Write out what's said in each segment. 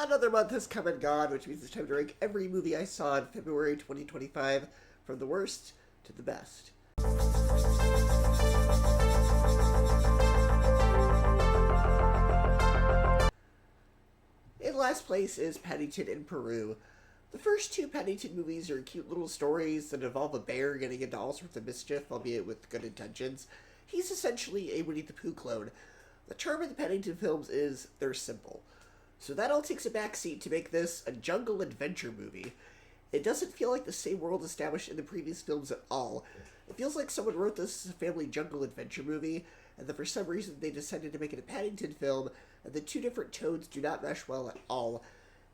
Another month has come and gone, which means it's time to rank every movie I saw in February 2025 from the worst to the best. In last place is Paddington in Peru. The first two Paddington movies are cute little stories that involve a bear getting into all sorts of mischief, albeit with good intentions. He's essentially a Winnie the Pooh clone. The charm of the Paddington films is they're simple. So that all takes a backseat to make this a jungle adventure movie. It doesn't feel like the same world established in the previous films at all. It feels like someone wrote this as a family jungle adventure movie, and that for some reason they decided to make it a Paddington film, and the two different tones do not mesh well at all.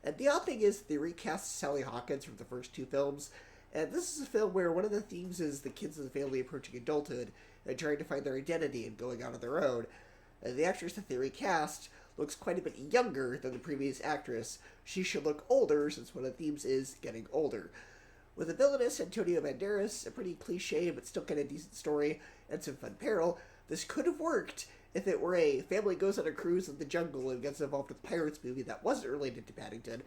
And the odd thing is, they recast Sally Hawkins from the first two films, and this is a film where one of the themes is the kids of the family approaching adulthood and trying to find their identity and going out on their own. And the actress that they recast looks quite a bit younger than the previous actress. She should look older, since one of the themes is getting older. With the villainous Antonio Banderas, a pretty cliche but still kind of decent story, and some fun peril, this could have worked if it were a family goes on a cruise in the jungle and gets involved with a pirates movie that wasn't related to Paddington.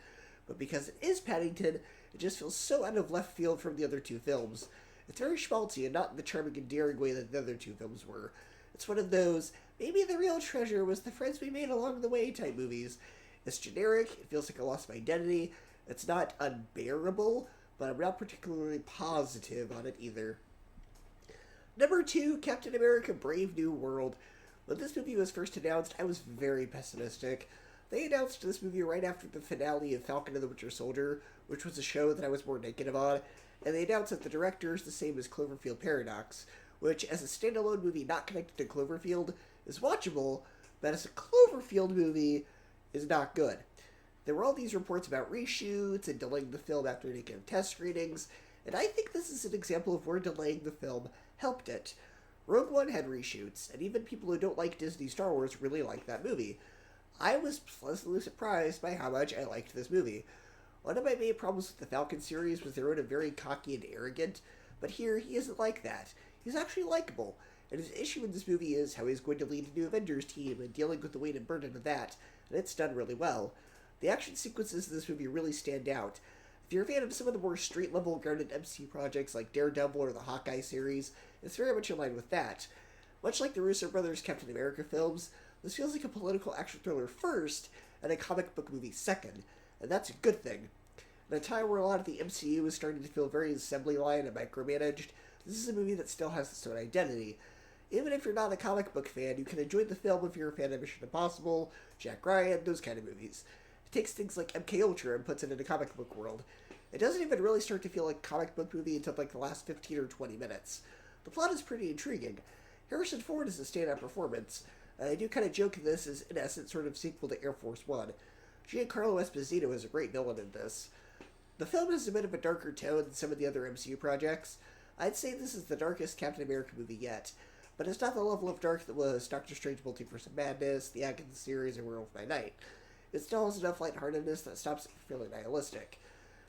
But because it is Paddington, it just feels so out of left field from the other two films. It's very schmaltzy and not in the charming and daring way that the other two films were. It's one of those, maybe the real treasure was the friends we made along the way type movies. It's generic, it feels like I lost my identity, it's not unbearable, but I'm not particularly positive on it either. Number 2, Captain America Brave New World. When this movie was first announced, I was very pessimistic. They announced this movie right after the finale of Falcon and the Winter Soldier, which was a show that I was more negative on, and they announced that the director is the same as Cloverfield Paradox, which, as a standalone movie not connected to Cloverfield, is watchable, but as a Cloverfield movie, is not good. There were all these reports about reshoots and delaying the film after negative test screenings, and I think this is an example of where delaying the film helped it. Rogue One had reshoots, and even people who don't like Disney Star Wars really like that movie. I was pleasantly surprised by how much I liked this movie. One of my main problems with the Falcon series was they wrote him very cocky and arrogant, but here he isn't like that. He's actually likable, and his issue in this movie is how he's going to lead a new Avengers team and dealing with the weight and burden of that, and it's done really well. The action sequences in this movie really stand out. If you're a fan of some of the more street-level grounded MCU projects like Daredevil or the Hawkeye series, it's very much in line with that. Much like the Russo brothers' Captain America films, this feels like a political action thriller first and a comic book movie second, and that's a good thing. In a time where a lot of the MCU is starting to feel very assembly line and micromanaged, this is a movie that still has its own identity. Even if you're not a comic book fan, you can enjoy the film if you're a fan of Mission Impossible, Jack Ryan, those kind of movies. It takes things like MK Ultra and puts it in a comic book world. It doesn't even really start to feel like a comic book movie until like the last 15 or 20 minutes. The plot is pretty intriguing. Harrison Ford is a standout performance. I do kind of joke this is, in essence, sort of sequel to Air Force One. Giancarlo Esposito is a great villain in this. The film has a bit of a darker tone than some of the other MCU projects. I'd say this is the darkest Captain America movie yet, but it's not the level of dark that was Doctor Strange Multiverse of Madness, the Atkins series, or Werewolf by Night. It still has enough lightheartedness that stops it from feeling nihilistic.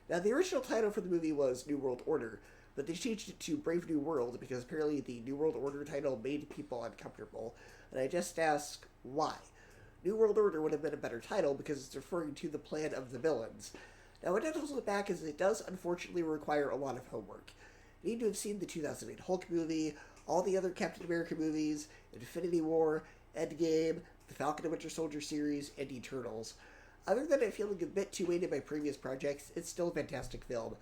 Now, the original title for the movie was New World Order, but they changed it to Brave New World because apparently the New World Order title made people uncomfortable, and I just ask, why? New World Order would have been a better title because it's referring to the plan of the villains. Now, what holds it back is it does unfortunately require a lot of homework. You need to have seen the 2008 Hulk movie, all the other Captain America movies, Infinity War, Endgame, the Falcon and Winter Soldier series, and Eternals. Other than it feeling a bit too weighted by previous projects, it's still a fantastic film.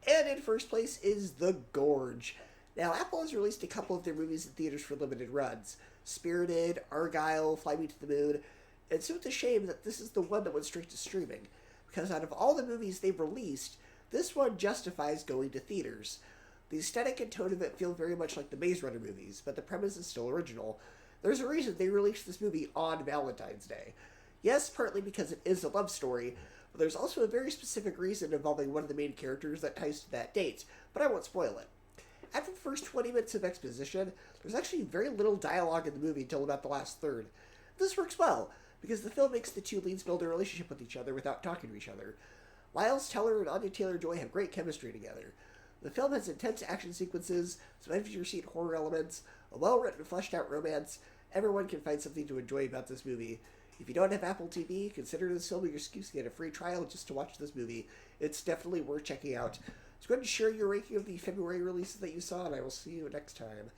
And in first place is The Gorge. Now, Apple has released a couple of their movies in theaters for limited runs. Spirited, Argyle, Fly Me to the Moon, and so it's a shame that this is the one that went straight to streaming, because out of all the movies they've released, this one justifies going to theaters. The aesthetic and tone of it feel very much like the Maze Runner movies, but the premise is still original. There's a reason they released this movie on Valentine's Day. Yes, partly because it is a love story, but there's also a very specific reason involving one of the main characters that ties to that date, but I won't spoil it. After the first 20 minutes of exposition, there's actually very little dialogue in the movie until about the last third. This works well, because the film makes the two leads build a relationship with each other without talking to each other. Miles Teller and Anya Taylor-Joy have great chemistry together. The film has intense action sequences, some edge-of-your-seat horror elements, a well-written, fleshed-out romance. Everyone can find something to enjoy about this movie. If you don't have Apple TV, consider this film your excuse to get a free trial just to watch this movie. It's definitely worth checking out. So go ahead and share your ranking of the February releases that you saw, and I will see you next time.